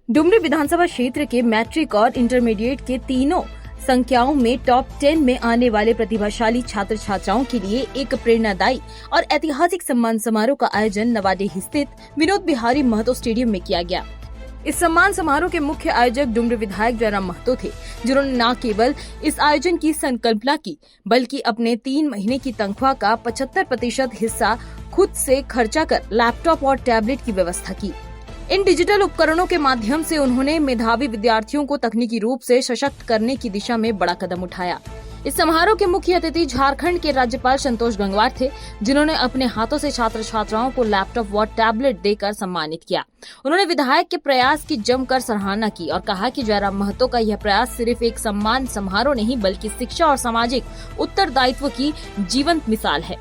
डुमरी विधानसभा क्षेत्र के मैट्रिक और इंटरमीडिएट के तीनों संख्याओं में टॉप 10 में आने वाले प्रतिभाशाली छात्र छात्राओं के लिए एक प्रेरणादायी और ऐतिहासिक सम्मान समारोह का आयोजन नवाडीह स्थित विनोद बिहारी महतो स्टेडियम में किया गया। इस सम्मान समारोह के मुख्य आयोजक डुमरी विधायक जयराम महतो थे, जिन्होंने न केवल इस आयोजन की संकल्पना की बल्कि अपने 3 महीने की तनख्वाह का 75% हिस्सा खुद से खर्चा कर लैपटॉप और टैबलेट की व्यवस्था की। इन डिजिटल उपकरणों के माध्यम से उन्होंने मेधावी विद्यार्थियों को तकनीकी रूप से सशक्त करने की दिशा में बड़ा कदम उठाया। इस समारोह के मुख्य अतिथि झारखंड के राज्यपाल संतोष गंगवार थे, जिन्होंने अपने हाथों से छात्र छात्राओं को लैपटॉप व टैबलेट देकर सम्मानित किया। उन्होंने विधायक के प्रयास की जमकर सराहना की और कहा कि जयराम महतो का यह प्रयास सिर्फ एक सम्मान समारोह नहीं बल्कि शिक्षा और सामाजिक उत्तरदायित्व की जीवंत मिसाल है।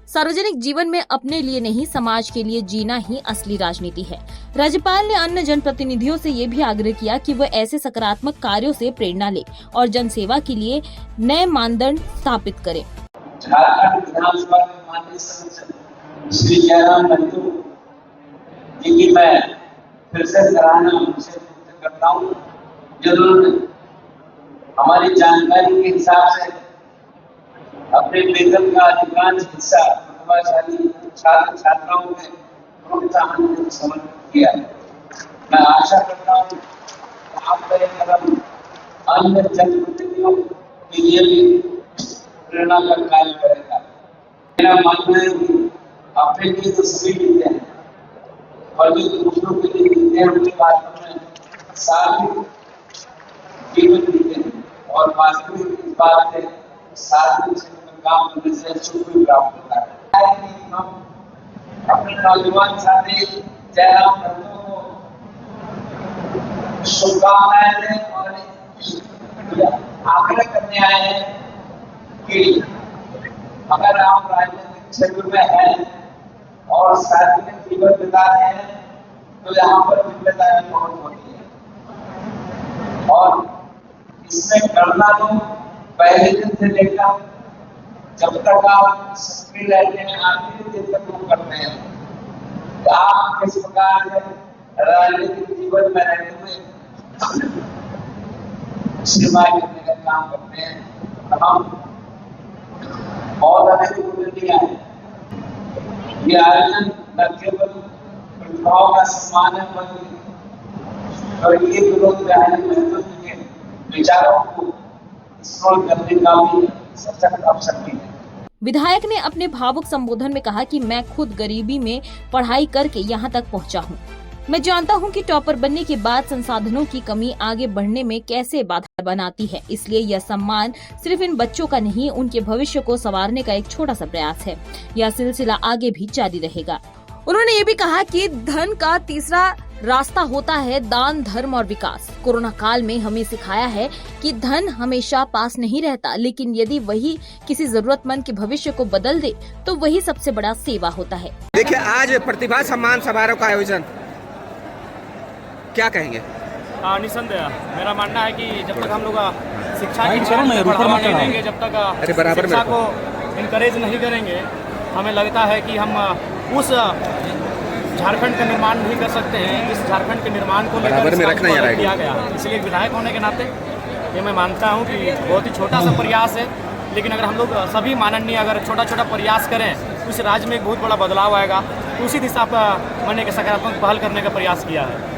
सार्वजनिक जीवन में अपने लिए नहीं समाज के लिए जीना ही असली राजनीति है। राज्यपाल ने अन्य जनप्रतिनिधियों से ये भी आग्रह किया कि वह ऐसे सकारात्मक कार्यों से प्रेरणा ले और जनसेवा के लिए नए मानदंड स्थापित करें। झारखंड विधानसभा के माननीय सांसद श्री जयराम महतो जी की मैं फिर से सराहना करता हूँ, जिन्होंने हमारी जानकारी के हिसाब से अपने वेतन का अधिकांश हिस्सा प्रतिभाशाली छात्र छात्राओं में प्रोत्साहन समर्पित किया। मैं आशा करता हूँ कि आपका यह कदम अन्य जनप्रतिनिधियों के लिए भी प्रेरणा का कार्य करेगा। मेरा मानना है कि अपने लिए तो सभी जीते हैं और जो दूसरों के लिए जीते हैं उनके बाद में सार्वजनिक जीवन जीते हैं और वास्तविक इस बात से सार्वजनिक क्षेत्र में काम करने से सुख भी प्राप्त होता है। हम अपने नौजवान साथी जयराम महतो को शुभकामनाएं दें और आग्रह करने आए हैं कि अगर आप राजनीतिक क्षेत्र में हैं और सार्वजनिक जीवन बिता रहे हैं तो यहाँ पर जिम्मेदारी बहुत होती है और इसमें करना तो पहले दिन से लेकर जब तक आप सक्रिय रहते हैं आखिरी दिन तक वो करते हैं। तो आप किस प्रकार से राजनीतिक जीवन में रहते हुए सेवाएं करने का काम करते हैं। हम बहुत अधिक उपलब्धियां हैं। ये आयोजन न केवल प्रतिभाओं का सम्मान है बल्कि और ये विरोध महत्व के विचारों को करने का भी सशक्त अवसर भी है। विधायक ने अपने भावुक संबोधन में कहा कि मैं खुद गरीबी में पढ़ाई करके यहाँ तक पहुँचा हूँ। मैं जानता हूँ कि टॉपर बनने के बाद संसाधनों की कमी आगे बढ़ने में कैसे बाधा बनाती है, इसलिए यह सम्मान सिर्फ इन बच्चों का नहीं, उनके भविष्य को संवारने का एक छोटा सा प्रयास है। यह सिलसिला आगे भी जारी रहेगा। उन्होंने ये भी कहा कि धन का तीसरा रास्ता होता है दान, धर्म और विकास। कोरोना काल में हमें सिखाया है कि धन हमेशा पास नहीं रहता, लेकिन यदि वही किसी जरूरतमंद के भविष्य को बदल दे तो वही सबसे बड़ा सेवा होता है। देखिए, आज प्रतिभा सम्मान समारोह का आयोजन, क्या कहेंगे? निसंदेह मेरा मानना है कि जब तक हम लोग शिक्षा की बढ़ावा नहीं देंगे, जब तक शिक्षा को इनकरेज नहीं करेंगे, हमें लगता है कि हम उस झारखंड का निर्माण नहीं कर सकते हैं जिस झारखंड के निर्माण को लेकर किया गया। इसलिए विधायक होने के नाते ये मैं मानता हूँ कि बहुत ही छोटा सा प्रयास है, लेकिन अगर हम लोग सभी माननीय अगर छोटा छोटा प्रयास करें तो इस राज्य में एक बहुत बड़ा बदलाव आएगा। तो उसी दिशा पर मैंने एक सकारात्मक पहल करने का प्रयास किया है।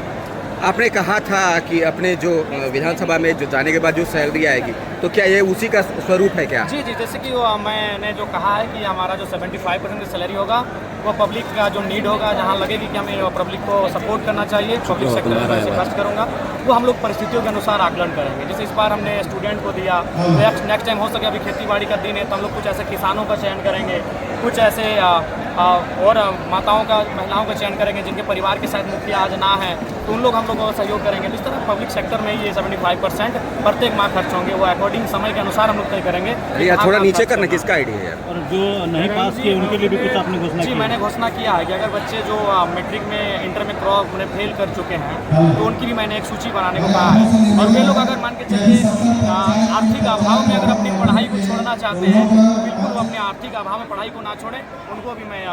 आपने कहा था कि अपने जो विधानसभा में जो जाने के बाद जो सैलरी आएगी, तो क्या ये उसी का स्वरूप है क्या? जी, जैसे कि मैंने जो कहा है कि हमारा जो 75% की सैलरी होगा वो पब्लिक का जो नीड होगा, जहाँ लगेगी कि हमें पब्लिक को सपोर्ट करना चाहिए, पब्लिक सेक्टर में पैसे खर्च करूँगा, वो हम लोग परिस्थितियों के अनुसार आकलन करेंगे। जैसे इस बार हमने स्टूडेंट को दिया, नेक्स्ट टाइम हो सके, अभी खेती बाड़ी का दिन है तो हम लोग कुछ ऐसे किसानों का चयन करेंगे, कुछ ऐसे और माताओं का, महिलाओं का चयन करेंगे जिनके परिवार के साथ मुखिया आज ना है, तो उन लोग हम लोग सहयोग करेंगे। इस तरह पब्लिक सेक्टर में ये 75% प्रत्येक माह खर्च होंगे, वो अकॉर्डिंग समय के अनुसार हम लोग तय करेंगे। थोड़ा नीचे करना, किसका आइडिया है? और जो नहीं पास किए उनके लिए भी कुछ आपने घोषणा की? जी, मैंने घोषणा किया है कि अगर बच्चे जो मैट्रिक में, इंटर में फेल कर चुके हैं तो उनकी भी मैंने एक सूची बनाने को कहा है। और वे लोग अगर मान के चलिए आर्थिक अभाव में अगर अपनी पढ़ाई को छोड़ना चाहते हैं तो बिल्कुल वो अपने आर्थिक अभाव में पढ़ाई को ना छोड़ें, उनको भी मैं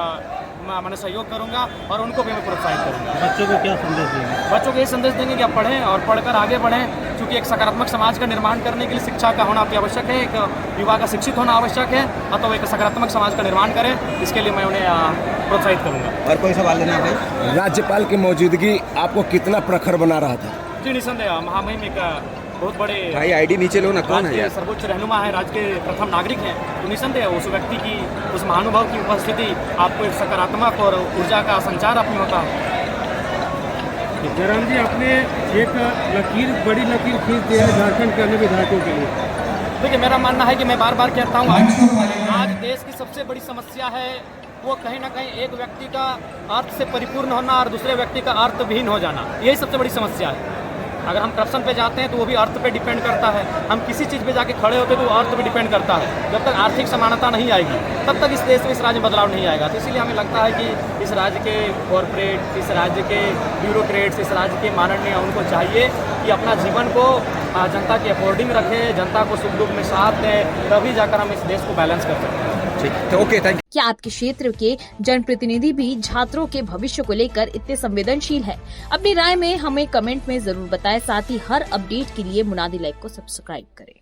मैंने सहयोग करूंगा और उनको भी मैं प्रोत्साहित करूंगा। बच्चों को क्या संदेश देंगे? बच्चों को ये संदेश देंगे कि आप पढ़ें और पढ़कर आगे बढ़ें, क्योंकि एक सकारात्मक समाज का निर्माण करने के लिए शिक्षा का होना अति आवश्यक है, एक युवा का शिक्षित होना आवश्यक है, अथवा एक सकारात्मक समाज का निर्माण करें, इसके लिए मैं उन्हें प्रोत्साहित करूंगा। और कोई सवाल लेना है भाई? राज्यपाल की मौजूदगी आपको कितना प्रखर बना रहा था? जी निसंदेह महामहिम एक बहुत बड़े भाई आईडी नीचे लो ना, कौन है राज्य के यार? सर्वोच्च रहनुमा है, राज्य के प्रथम नागरिक हैं, तो निसंदेह उस व्यक्ति की, उस महानुभाव की उपस्थिति आपको एक सकारात्मक और ऊर्जा का संचार अपनी होता है। जयराम जी, आपने एक बड़ी लकीर खींच दी है झारखंड के अन्य विधायकों के लिए। देखिए, मेरा मानना है कि मैं बार बार कहता हूँ, आज देश की सबसे बड़ी समस्या है वो कहीं ना कहीं एक व्यक्ति का अर्थ से परिपूर्ण होना और दूसरे व्यक्ति का अर्थविहीन हो जाना, यही सबसे बड़ी समस्या है। अगर हम करप्शन पे जाते हैं तो वो भी अर्थ पे डिपेंड करता है, हम किसी चीज़ पे जाके खड़े होते हैं तो वो अर्थ पे डिपेंड करता है। जब तक आर्थिक समानता नहीं आएगी तब तक इस देश में, इस राज्य में बदलाव नहीं आएगा। तो इसीलिए हमें लगता है कि इस राज्य के कॉरपोरेट, इस राज्य के ब्यूरोक्रेट्स, इस राज्य के माननीय, उनको चाहिए कि अपना जीवन को जनता की अफोर्डिंग रखें, जनता को सुख दुख में साथ दें, तभी जाकर हम इस देश को बैलेंस कर सकते हैं। ठीक, तो ओके, थैंक यू। क्या आपके क्षेत्र के जनप्रतिनिधि भी छात्रों के भविष्य को लेकर इतने संवेदनशील है? अपनी राय में हमें कमेंट में जरूर बताएं। साथ ही हर अपडेट के लिए मुनादी लाइव को सब्सक्राइब करें।